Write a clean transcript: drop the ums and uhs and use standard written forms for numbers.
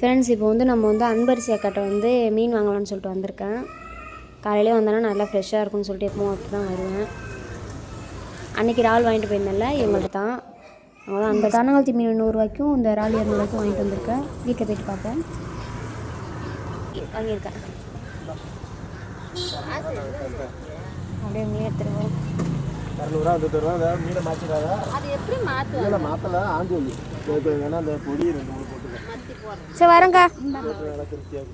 Friends, இப்போ வந்து நம்ம வந்து அன்பரிசி அக்காட்ட வந்து மீன் வாங்கலாம்னு சொல்லிட்டு வந்திருக்கேன். காலையிலே வந்தோன்னா நல்லா ஃப்ரெஷ்ஷாக இருக்கும்னு சொல்லிட்டு எப்பவும் அப்படி தான் வருவேன். அன்றைக்கி இறால் வாங்கிட்டு போயிருந்தேன்ல, இவங்கள்ட்ட தான். அவங்க தான் அந்த கனகாலத்தி மீன் 100 ரூபாய்க்கும் இந்த இறால் 200 ரூபாய்க்கும் வாங்கிட்டு வந்திருக்கேன். வீட்டில் போயிட்டு பார்ப்போம். வாங்கியிருக்கேன். அப்படியே மீன் எடுத்துருவோம். 200 அந்த தருவா மீனை மாற்றிடாதா? அது எப்படி மாற்றுவோம்? மாற்றல ஆஞ்சி வந்து வேணா அந்த பொடி 2 3 போட்டுக்கலாம். சரி வரேங்க்கா. நல்லா திருப்தியாக